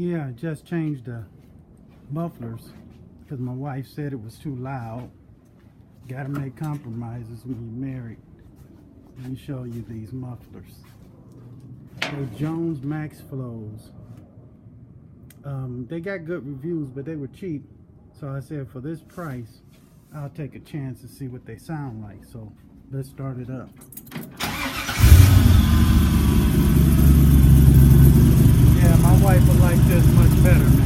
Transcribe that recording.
Yeah, I just changed the mufflers because my wife said it was too loud. Gotta make compromises when you're married. Let me show you these mufflers. They're Jones Max Flows. They got good reviews, but they were cheap. So I said for this price, I'll take a chance to see what they sound like. So let's start it up. Yeah, my wife would like this much better.